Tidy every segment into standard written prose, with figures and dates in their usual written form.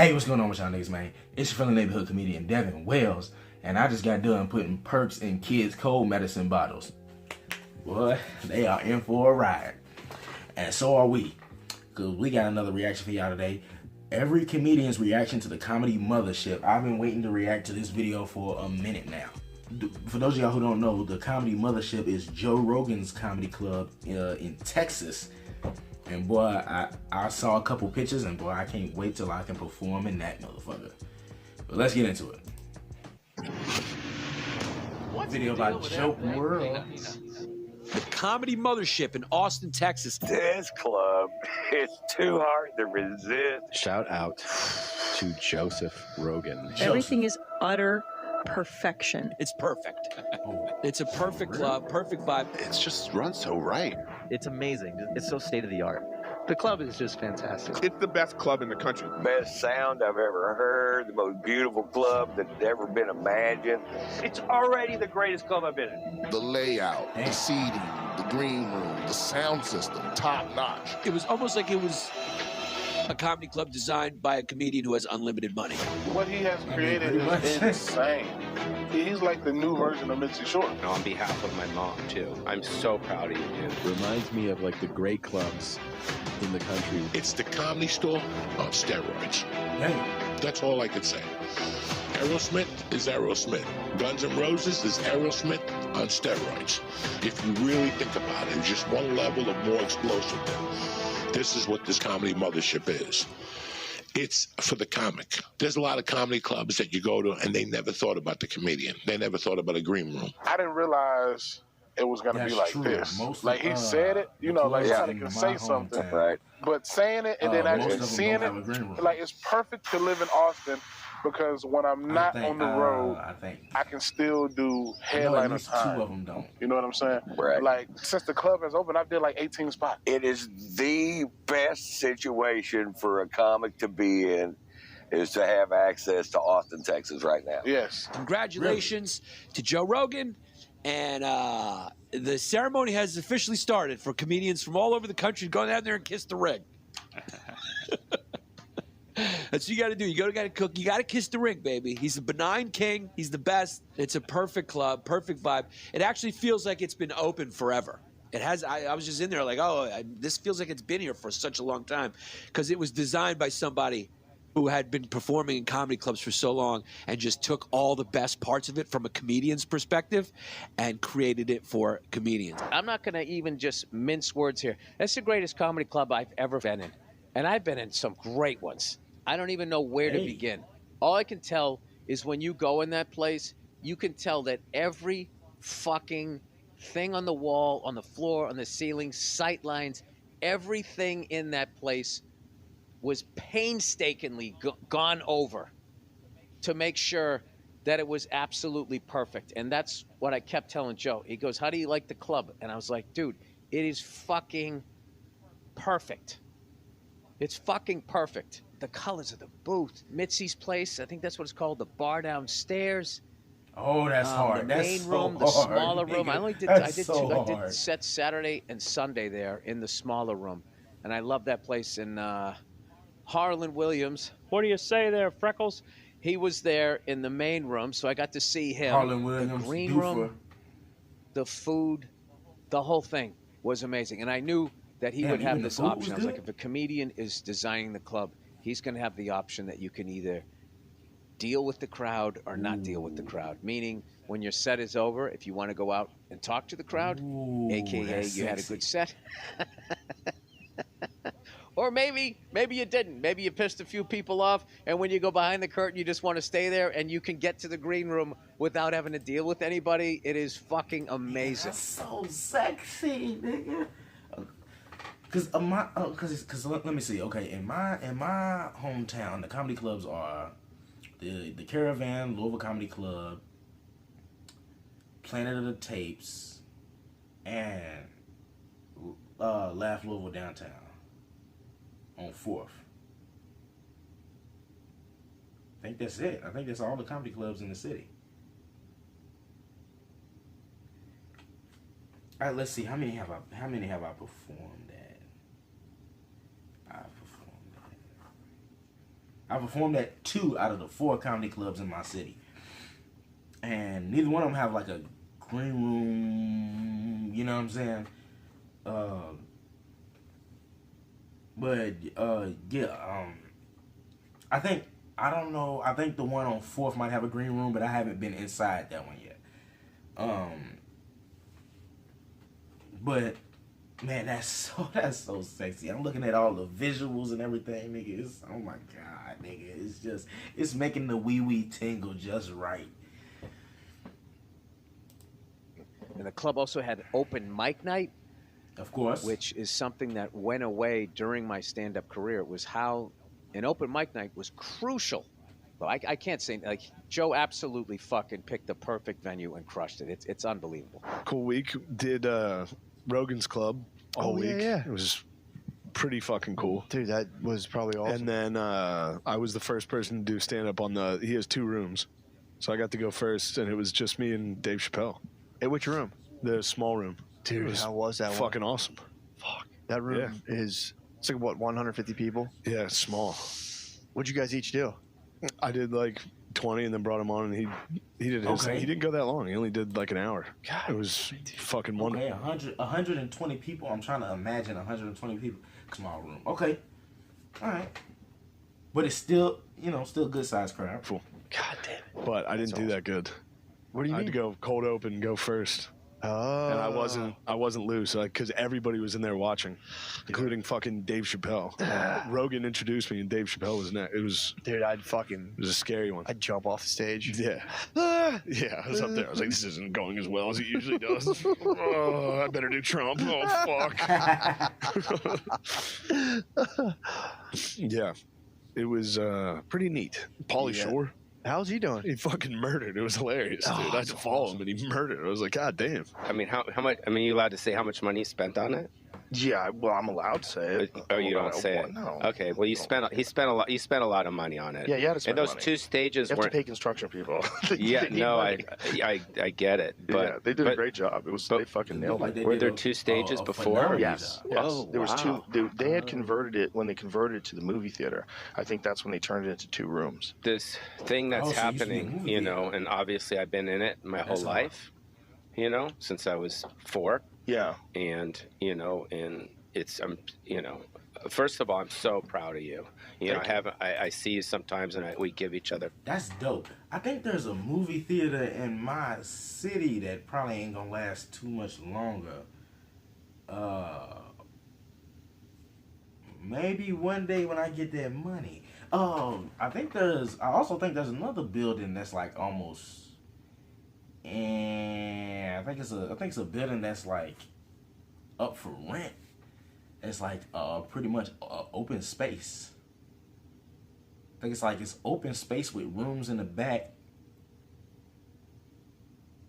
Hey, what's going on with y'all niggas, man? It's your friendly neighborhood comedian, Devon Wells, and I just got done putting perks in kids' cold medicine bottles. Boy, they are in for a ride. And so are we, because we got another reaction for y'all today. Every comedian's reaction to the comedy Mothership. I've been waiting to react to this video for a minute now. For those of y'all who don't know, the comedy Mothership is Joe Rogan's comedy club in Texas. And boy, I saw a couple pictures, and boy, I can't wait till I can perform in that motherfucker. But let's get into it. Video by Joe Wells. The Comedy Mothership in Austin, Texas. This club is too hard to resist. Shout out to Joseph Rogan. Everything is utter perfection. It's perfect. It's a perfect club, perfect vibe. It's just run so right. It's amazing. It's so state of the art. The club is just fantastic. It's the best club in the country. Best sound I've ever heard. The most beautiful club that's ever been imagined. It's already the greatest club I've been in. The layout, the seating, the green room, the sound system, top notch. It was almost like it was a comedy club designed by a comedian who has unlimited money. What he has created is insane. He's like the new version of Mitzi Short. On behalf of my mom, too. I'm so proud of you, dude. Reminds me of like the great clubs in the country. It's the Comedy Store on steroids. That's all I can say. Aerosmith is Aerosmith. Guns N' Roses is Aerosmith on steroids. If you really think about it, it's just one level of more explosive. This is what this comedy Mothership is. It's for the comic. There's a lot of comedy clubs that you go to and they never thought about the comedian. They never thought about a green room. I didn't realize it was going to be like this. Like he said it, you know, like somebody can say something. Right. But saying it and then actually seeing it, like it's perfect to live in Austin because when I'm not on the road, I can still do headliner time. Two of them don't. You know what I'm saying? Right. Like since the club has opened, I've did like 18 spots. It is the best situation for a comic to be in is to have access to Austin, Texas right now. Yes. Congratulations to Joe Rogan. And the ceremony has officially started for comedians from all over the country to go down there and kiss the ring. That's what you got to do. You got to cook. You got to kiss the ring, baby. He's a benign king. He's the best. It's a perfect club, perfect vibe. It actually feels like it's been open forever. It has. I was just in there like, this feels like it's been here for such a long time because it was designed by somebody who had been performing in comedy clubs for so long and just took all the best parts of it from a comedian's perspective and created it for comedians. I'm not going to even just mince words here. That's the greatest comedy club I've ever been in. And I've been in some great ones. I don't even know where to begin. All I can tell is when you go in that place, you can tell that every fucking thing on the wall, on the floor, on the ceiling, sight lines, everything in that place was painstakingly gone over to make sure that it was absolutely perfect. And that's what I kept telling Joe. He goes, how do you like the club? And I was like, dude, it is fucking perfect. It's fucking perfect. The colors of the booth, Mitzi's place, I think that's what it's called, the bar downstairs. Oh, that's hard. The That's main so room, the hard, smaller room. nigga. I did sets Saturday and Sunday there in the smaller room. And I love that place. And Harlan Williams, what do you say there, Freckles? He was there in the main room, so I got to see him. Harlan Williams, the green room, the food, the whole thing was amazing. And I knew that he would have this option. I was like, if a comedian is designing the club, he's going to have the option that you can either deal with the crowd or not deal with the crowd. Meaning, when your set is over, if you want to go out and talk to the crowd, a.k.a. you had a good set. Or maybe you didn't. Maybe you pissed a few people off, and when you go behind the curtain, you just want to stay there, and you can get to the green room without having to deal with anybody. It is fucking amazing. That's so sexy, nigga. Cause let me see. Okay, in my hometown, the comedy clubs are the Caravan, Louisville Comedy Club, Planet of the Tapes, and Laugh Louisville Downtown on 4th. I think that's it. I think that's all the comedy clubs in the city. All right, let's see. How many have I performed at? I performed at 2 out of the 4 comedy clubs in my city, and neither one of them have like a green room. You know what I'm saying? I don't know. I think the one on 4th might have a green room, but I haven't been inside that one yet. But man, that's so sexy. I'm looking at all the visuals and everything, nigga. It's, oh my god, nigga. It's making the wee tingle just right. And the club also had open mic night. Of course. Which is something that went away during my stand-up career. It was how an open mic night was crucial. Well, I can't say, like, Joe absolutely fucking picked the perfect venue and crushed it. It's unbelievable. Cool week. Did Rogan's Club all week. Yeah. It was pretty fucking cool. Dude, that was probably awesome. And then I was the first person to do stand-up on he has 2 rooms. So I got to go first, and it was just me and Dave Chappelle. At which room? The small room. Dude, how was that fucking awesome. Fuck. That room is, it's like, what, 150 people? Yeah, it's small. What'd you guys each do? I did like 20 and then brought him on, and he did his thing. He didn't go that long. He only did like an hour. God, it was fucking wonderful. Okay, 120 people. I'm trying to imagine 120 people. Small room. Okay. All right. But it's still, still good sized crowd. Cool. God damn it. But I didn't do that good. What do you mean? I had to go cold open, go first. Oh. And I wasn't loose, because everybody was in there watching, including fucking Dave Chappelle. Rogan introduced me, and Dave Chappelle was next. It was, dude, it was a scary one. I'd jump off the stage. Yeah. Yeah, I was up there. I was like, this isn't going as well as it usually does. Oh, I better do Trump. Oh, fuck. Yeah. It was pretty neat. Pauly Shore. How's he doing? He fucking murdered. It was hilarious, dude. I had to follow him, and he murdered. I was like, God damn. I mean, how much? I mean, you allowed to say how much money you spent on it? Yeah, well, I'm allowed to say it. Oh, you don't say it? No. Okay, well, he spent a lot. You spent a lot of money on it. Yeah, you had to spend and those money. 2 stages you have were to pay construction people. Yeah, no, I get it. But yeah, they did a great job. It was they fucking nailed it. Were there 2 stages before? Yes. Oh, there was 2. They had converted it when they converted it to the movie theater. I think that's when they turned it into 2 rooms. This thing that's happening, and obviously I've been in it my whole life, since I was 4. Yeah. And and it's first of all, I'm so proud of you. I see you sometimes, and we give each other. That's dope. I think there's a movie theater in my city that probably ain't gonna last too much longer. Maybe one day when I get that money. I also think there's another building that's like almost, and I think it's a building that's like up for rent. It's like pretty much open space. I think it's open space with rooms in the back.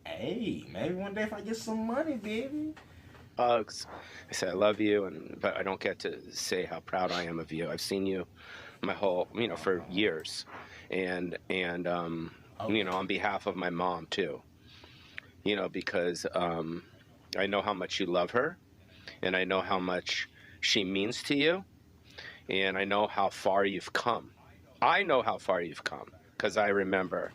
Hey, maybe one day if I get some money, baby. I say I love you, but I don't get to say how proud I am of you. I've seen you my whole, for years, and on behalf of my mom too. Because I know how much you love her, and I know how much she means to you, and I know how far you've come. I know how far you've come because I remember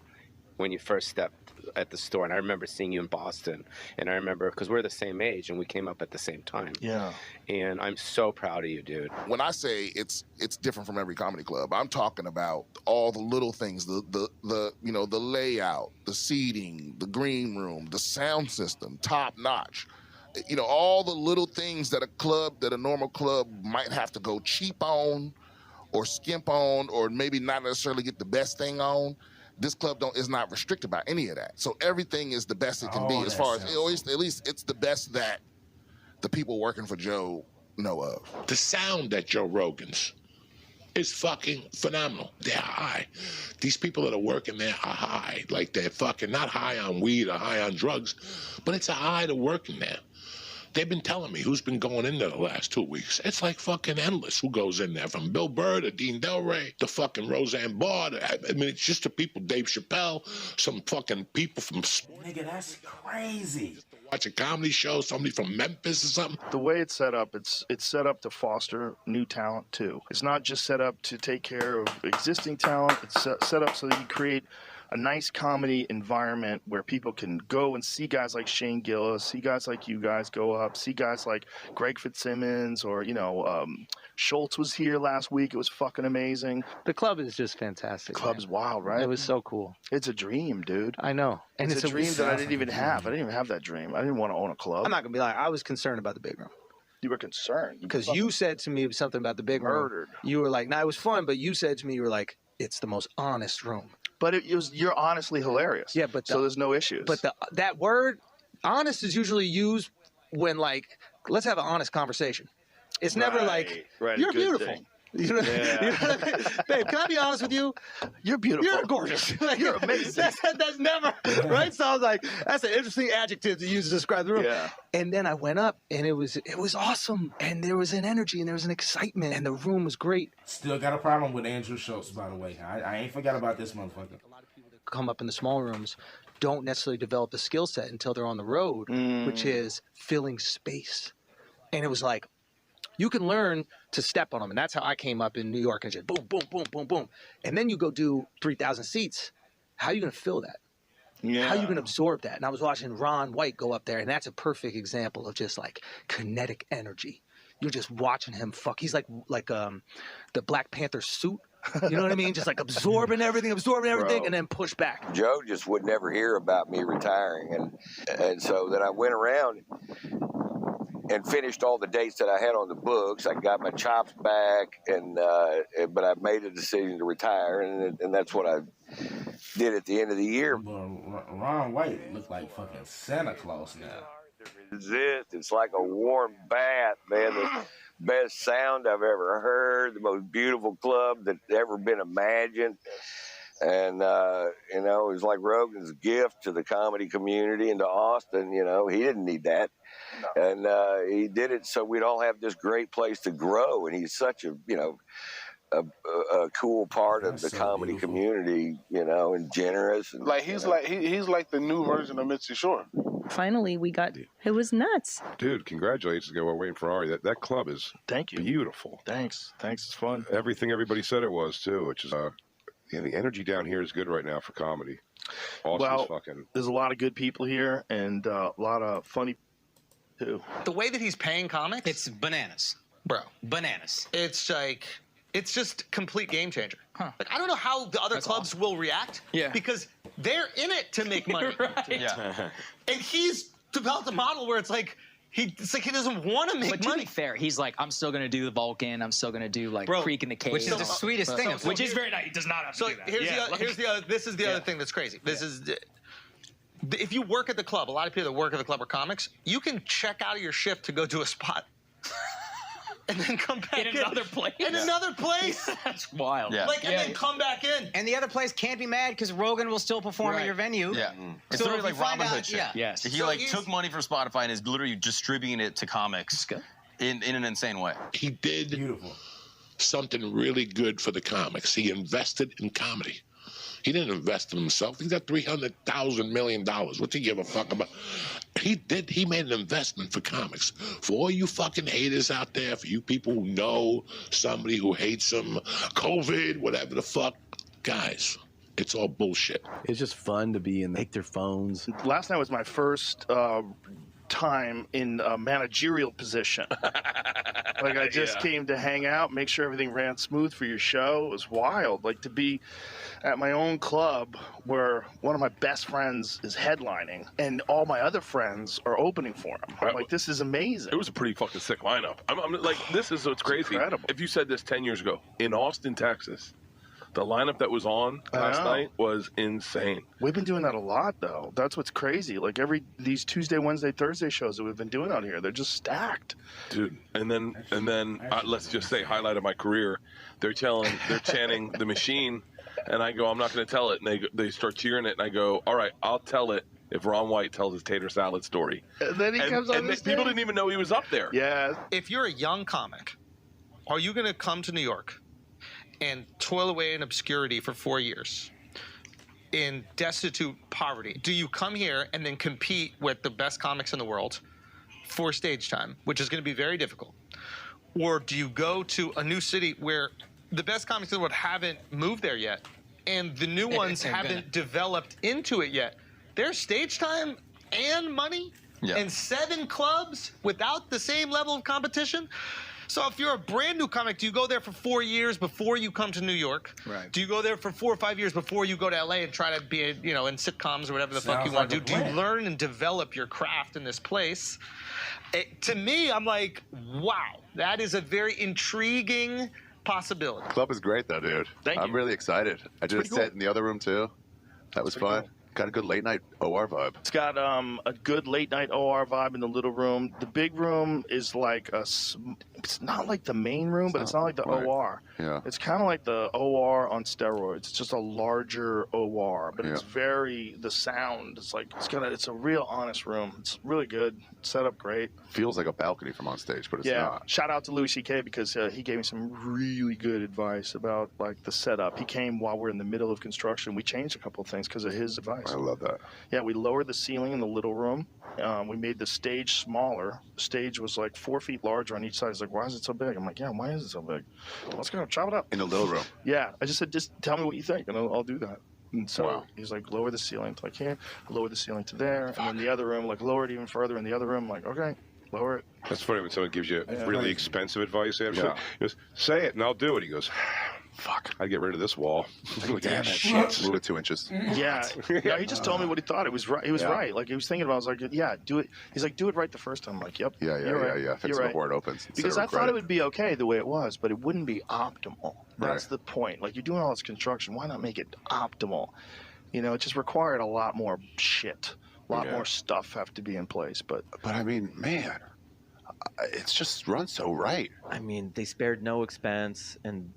when you first stepped at the store, and I remember seeing you in Boston, and I remember because we're the same age and we came up at the same time. Yeah. And I'm so proud of you, dude. When I say it's different from every comedy club, I'm talking about all the little things, the layout, the seating, the green room, the sound system, top notch. All the little things that a normal club might have to go cheap on or skimp on or maybe not necessarily get the best thing on. This club is not restricted by any of that. So everything is the best it can be as far as, at least it's the best that the people working for Joe know of. The sound at Joe Rogan's is fucking phenomenal. They're high. These people that are working there are high. Like they're fucking not high on weed or high on drugs, but it's a high to working there. They've been telling me who's been going in there the last 2 weeks. It's like fucking endless who goes in there, from Bill Burr to Dean Delray to fucking Roseanne Barr. I mean, it's just the people, Dave Chappelle, some fucking people from sports. Nigga, that's crazy. Watch a comedy show, somebody from Memphis or something. The way it's set up, it's set up to foster new talent too. It's not just set up to take care of existing talent. It's set up so that you create a nice comedy environment where people can go and see guys like Shane Gillis, see guys like you guys go up, see guys like Greg Fitzsimmons, or, you know, Schultz was here last week. It was fucking amazing. The club is just fantastic. The club is wild, right? It was so cool. It's a dream, dude. I know. And it's a dream that I didn't even have. I didn't even have that dream. I didn't want to own a club. I'm not going to be like, I was concerned about the big room. You were concerned? Because you said to me something about the big room. Murdered. You were like, nah, it was fun, but you said to me, you were like, it's the most honest room. But it was, you're honestly hilarious. Yeah, but so there's no issues. But that word, honest, is usually used when, like, let's have an honest conversation. It's never like, you're beautiful. Thing. You know, Yeah. you know what I mean? Babe, can I be honest with you? You're beautiful. You're gorgeous. Like, You're amazing. That's never, right? So I was like, that's an interesting adjective to use to describe the room. Yeah. And then I went up, and it was awesome. And there was an energy, and there was an excitement, and the room was great. Still got a problem with Andrew Schultz, by the way. I ain't forgot about this motherfucker. A lot of people that come up in the small rooms don't necessarily develop the skill set until they're on the road, which is filling space. And it was like, you can learn to step on them. And that's how I came up in New York, and just boom, boom, boom, boom, boom. And then you go do 3,000 seats. How are you going to fill that? Yeah. How are you going to absorb that? And I was watching Ron White go up there, and that's a perfect example of just like kinetic energy. You're just watching him fuck. He's like the Black Panther suit. You know what I mean? Just like absorbing everything, Bro. and then push back. Joe just would never hear about me retiring, and so then I went around and finished all the dates that I had on the books. I got my chops back, but I made a decision to retire, and that's what I did at the end of the year. Ron White looked like fucking Santa Claus now. It's like a warm bath, man. The best sound I've ever heard, the most beautiful club that's ever been imagined. And, you know, it was like Rogan's gift to the comedy community and to Austin. You know, he didn't need that. No. And he did it so we'd all have this great place to grow. And he's such a, you know, a cool part of the comedy community, you know, and generous. And, like he's like the new version of Mitzi Shore. Finally, we got. It was nuts. Dude, congratulations again. We're waiting for Ari. That club is beautiful. Thanks. It's fun. Everything everybody said it was too, which is yeah, the energy down here is good right now for comedy. Austin's fucking. There's a lot of good people here and a lot of funny too. The way that he's paying comics, it's bananas, bro. Bananas. It's like. It's just complete game changer. Huh. Like, I don't know how the other clubs will react. Yeah. Because they're in it to make money. Right. Yeah. And he's developed a model where it's like he doesn't want to make money. But to be fair, he's like, I'm still gonna do the Vulcan. I'm still gonna do like Creek in the Cave, which is the sweetest thing. Which is very nice. He does not have to do that. Here's the other. This is the other thing that's crazy. This is. If you work at the club, a lot of people that work at the club are comics. You can check out of your shift to go do a spot. And then come back in another place. In another place. That's wild. Yeah. Like, and then come back in. And the other place can't be mad because Rogan will still perform at your venue. Yeah. It's So literally if like you find Robin Hood out- shit. yeah. Yes. He took money from Spotify and is literally distributing it to comics in an insane way. He did something really good for the comics. He invested in comedy. He didn't invest in himself. He's got $300,000 million. What's he give a fuck about? He made an investment for comics. For all you fucking haters out there, for you people who know somebody who hates them, COVID, whatever the fuck, guys, it's all bullshit. It's just fun to be in take their phones. Last night was my first time in a managerial position. Like I just came to hang out, make sure everything ran smooth for your show. It was wild. Like to be at my own club where one of my best friends is headlining and all my other friends are opening for him. I'm like, this is amazing. It was a pretty fucking sick lineup. I'm like, this is what's crazy. Incredible. If you said this 10 years ago in Austin, Texas, the lineup that was on last night was insane. We've been doing that a lot, though. That's what's crazy. Like these Tuesday, Wednesday, Thursday shows that we've been doing out here, they're just stacked, dude. And then let's just say highlight of my career. They're chanting The Machine, and I go, I'm not going to tell it. And they start cheering it, and I go, all right, I'll tell it if Ron White tells his tater salad story. And then he comes on the stage. People didn't even know he was up there. Yeah. If you're a young comic, are you going to come to New York and toil away in obscurity for 4 years in destitute poverty? Do you come here and then compete with the best comics in the world for stage time, which is going to be very difficult? Or do you go to a new city where the best comics in the world haven't moved there yet, and the new ones haven't developed into it yet? There's stage time and money and 7 clubs without the same level of competition. So if you're a brand new comic, do you go there for 4 years before you come to New York? Right. Do you go there for 4 or 5 years before you go to LA and try to be, in sitcoms or whatever the fuck you want to do? Do you learn and develop your craft in this place? To me, I'm like, wow, that is a very intriguing possibility. Club is great though, dude. I'm really excited. I did a set in the other room too. That was fun. Got a good late night OR vibe. It's got a good late night OR vibe in the little room. The big room is like it's not like the main room, but it's not like the OR. Yeah. It's kind of like the OR on steroids. It's just a larger OR, but it's the sound. It's a real honest room. It's really good. Set up great. Feels like a balcony from on stage, but it's not. Shout out to Louis C.K. because he gave me some really good advice about like the setup. He came while we're in the middle of construction. We changed a couple of things because of his advice. I love that. Yeah, we lowered the ceiling in the little room. We made the stage smaller. The stage was like 4 feet larger on each side. He's like, why is it so big? I'm like, yeah, why is it so big? Let's go chop it up. In the little room. Yeah, I just said, just tell me what you think, and I'll do that. And so he's like, lower the ceiling to like here, lower the ceiling to there, and then the other room, like lower it even further. In the other room, like, okay, lower it. That's funny when someone gives you really expensive advice. He goes, say it and I'll do it. He goes, fuck, I'd get rid of this wall. Like, damn shit. Move it 2 inches. Yeah. No, he just told me what he thought. It was right. He was right. Like, he was thinking about it. I was like, yeah, do it. He's like, do it right the first time. I'm like, yep. Yeah. Fix it before it opens. Because I thought it would be okay the way it was, but it wouldn't be optimal. That's the point. Like, you're doing all this construction. Why not make it optimal? It just required a lot more shit. A lot more stuff have to be in place. But I mean, man, it's just run so right. I mean, they spared no expense, and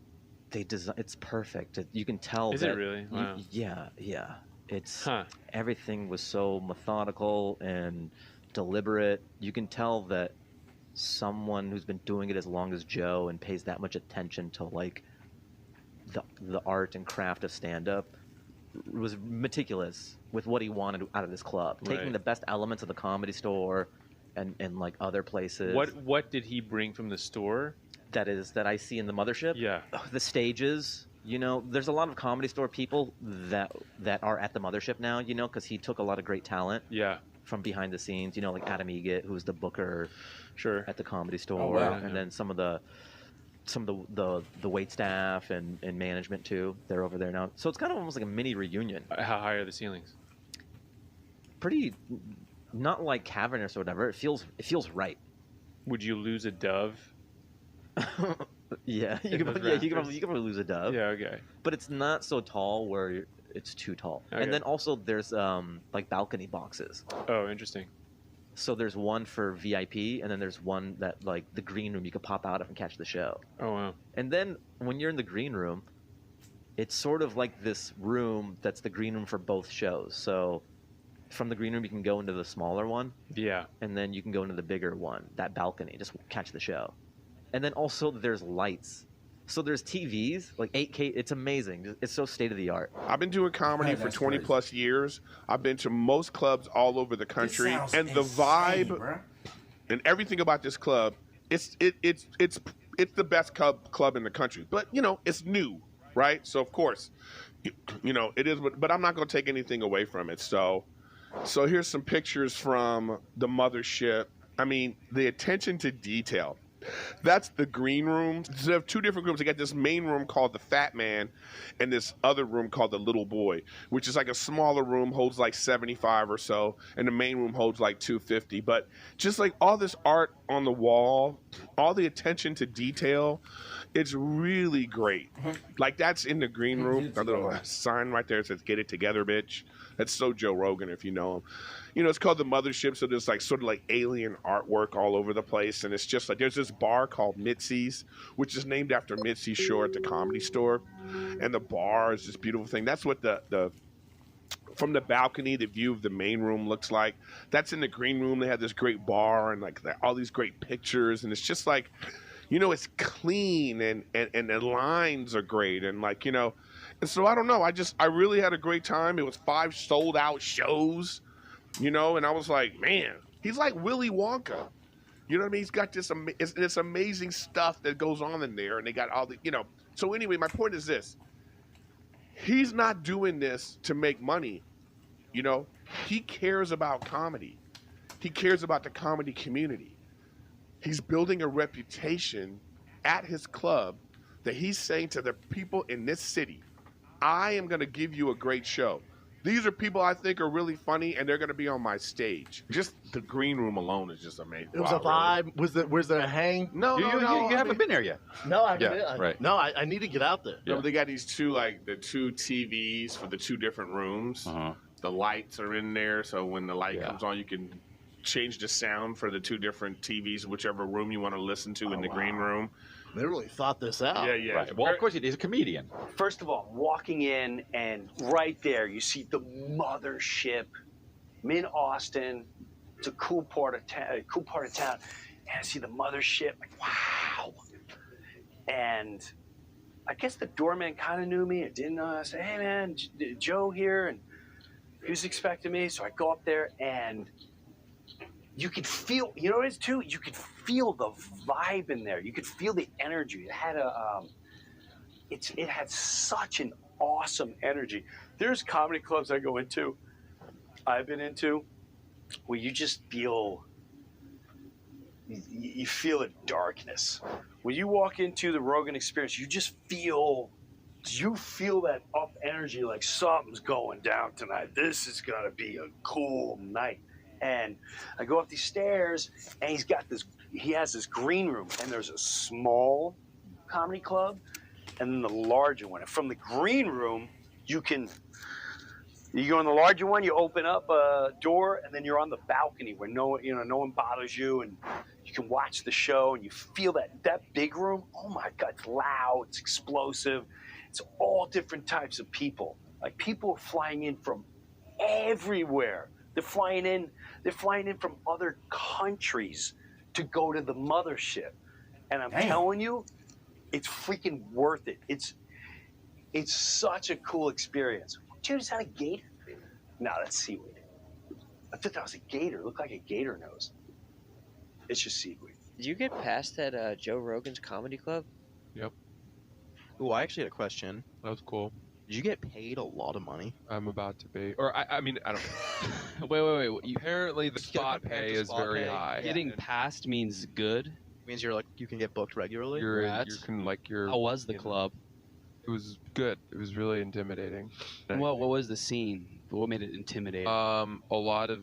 they it's perfect. You can tell. Is it really? Wow. Yeah. It's everything was so methodical and deliberate. You can tell that someone who's been doing it as long as Joe and pays that much attention to like the art and craft of stand-up was meticulous with what he wanted out of this club, taking the best elements of the Comedy Store and like other places. What did he bring from the store? That I see in the Mothership. Yeah, the stages. There's a lot of Comedy Store people that are at the Mothership now. Because he took a lot of great talent. Yeah. From behind the scenes. Like Adam Egget, who's the booker. Sure. At the Comedy Store. Oh, wow. And then some of the wait staff and management too. They're over there now. So it's kind of almost like a mini reunion. How high are the ceilings? Pretty, not like cavernous or whatever. It feels right. Would you lose a dove? Yeah, you can probably lose a dove. Yeah, okay. But it's not so tall where it's too tall. Okay. And then also there's like balcony boxes. Oh, interesting. So there's one for VIP, and then there's one that like the green room you could pop out of and catch the show. Oh wow. And then when you're in the green room, it's sort of like this room that's the green room for both shows. So from the green room you can go into the smaller one. Yeah. And then you can go into the bigger one, that balcony, just catch the show. And then also there's lights. So there's TVs, like 8K. It's amazing. It's so state of the art. I've been doing comedy for 20 plus years. I've been to most clubs all over the country, and the vibe and everything about this club, it's the best club in the country. But it's new, right? So of course, it is. But I'm not going to take anything away from it. So here's some pictures from the Mothership. I mean, the attention to detail. That's the green room. They have 2 different rooms. They got this main room called the Fat Man and this other room called the Little Boy, which is like a smaller room, holds like 75 or so, and the main room holds like 250. But just like all this art on the wall, all the attention to detail, it's really great. Like that's in the green room. A little sign right there that says "Get it together, bitch." That's so Joe Rogan if you know him. It's called the Mothership, so there's like sort of like alien artwork all over the place, and it's just like there's this bar called Mitzi's, which is named after Mitzi Shore at the Comedy Store, and the bar is this beautiful thing. That's what the from the balcony, the view of the main room looks like. That's in the green room. They have this great bar and like all these great pictures, and it's just like, you know, it's clean and the lines are great and like, you know, and so I don't know. I really had a great time. It was 5 sold out shows, you know, and I was like, man, he's like Willy Wonka. You know what I mean? He's got this amazing stuff that goes on in there, and they got all the, you know. So anyway, my point is this. He's not doing this to make money, you know. He cares about comedy. He cares about the comedy community. He's building a reputation at his club that he's saying to the people in this city, I am going to give you a great show. These are people I think are really funny, and they're going to be on my stage. Just the green room alone is just amazing. It was a vibe. Really? Was there a hang? No, you haven't been there yet. No, I right. No, I need to get out there. No, they got these two TVs for the 2 different rooms. The lights are in there, so when the light comes on, you can change the sound for the 2 different TVs, whichever room you want to listen to in the green room. They really thought this out. Yeah. Right. Well, of course, he's a comedian. First of all, walking in and right there, you see the Mothership. I'm in Austin. It's a cool part of town. And I see the Mothership. Like, wow. And I guess the doorman kind of knew me. It didn't know. I said, hey, man, Joe here. And he was expecting me. So I go up there and you could feel, you know what it is too? You could feel the vibe in there. You could feel the energy. It had it had such an awesome energy. There's comedy clubs I've been into, where you just feel, you feel a darkness. When you walk into the Rogan Experience, you just feel, that up energy, like something's going down tonight. This is gonna be a cool night. And I go up these stairs, and he has this green room, and there's a small comedy club, and then the larger one. And from the green room, you go in the larger one, you open up a door, and then you're on the balcony where no one bothers you, and you can watch the show, and you feel that big room. Oh my God, it's loud, it's explosive, it's all different types of people. Like people are flying in from everywhere. They're flying in from other countries to go to the Mothership. And I'm telling you, it's freaking worth it. It's such a cool experience. Dude, is that a gator? No, that's seaweed. I thought that was a gator. It looked like a gator nose. It's just seaweed. Did you get past that Joe Rogan's comedy club? Yep. Ooh, I actually had a question. That was cool. Did you get paid a lot of money? I'm about to be. Or, I mean, I don't know. Wait. Apparently, the spot pay is very high. Getting past means good. Means you can get booked regularly? How was the club? It was good. It was really intimidating. What was the scene? What made it intimidating? A lot of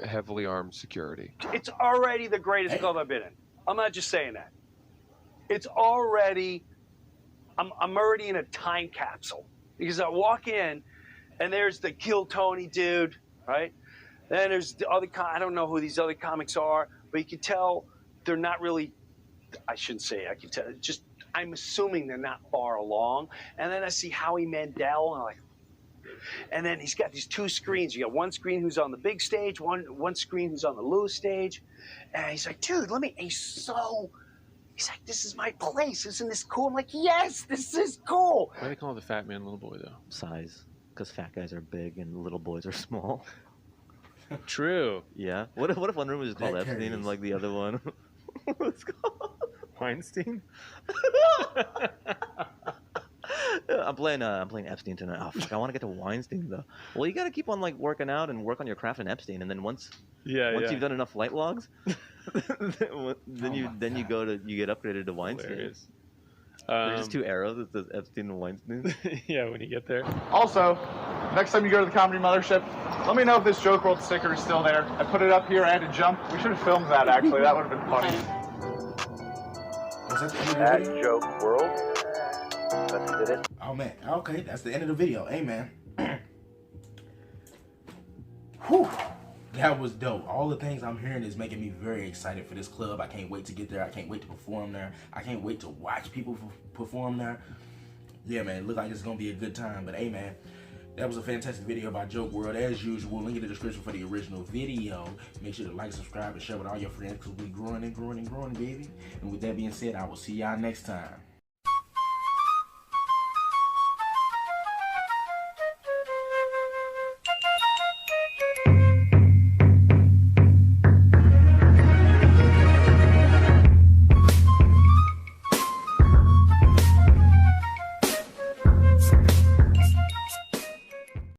heavily armed security. It's already the greatest club I've been in. I'm not just saying that. It's already, I'm already in a time capsule. Because I walk in, and there's the Kill Tony dude, right? Then there's the other, I don't know who these other comics are, but you can tell they're not really, I shouldn't say I can tell, just, I'm assuming they're not far along. And then I see Howie Mandel, and I'm like, and then he's got these 2 screens. You got one screen who's on the big stage, one screen who's on the little stage. And he's like, dude, he's like, this is my place. Isn't this cool? I'm like, yes, this is cool. Why do they call the fat man little boy, though? Size. Because fat guys are big and little boys are small. True. Yeah. What if one room was called Epstein and like the other one? What's called? Weinstein? I'm playing Epstein tonight. Oh fuck! I want to get to Weinstein though. Well, you got to keep on like working out and work on your craft in Epstein, and then once you've done enough flight logs, then you get upgraded to Weinstein. There's just 2 arrows that says Epstein and Weinstein. Yeah, when you get there. Also, next time you go to the Comedy Mothership, let me know if this Joke World sticker is still there. I put it up here. I had to jump. We should have filmed that actually. That would have been funny. Was that the end of the video? Joke World. Did it. Oh man, okay, that's the end of the video. Hey man. Whew. That was dope. All the things I'm hearing is making me very excited for this club. I can't wait to get there. I can't wait to perform there. I can't wait to watch people perform there. Yeah, man, it looks like it's gonna be a good time. But hey man, That was a fantastic video by Joke World, as usual. Link in the description for the original video. Make sure to like, subscribe, and share with all your friends, because we growing and growing and growing, baby. And with that being said, I will see y'all next time.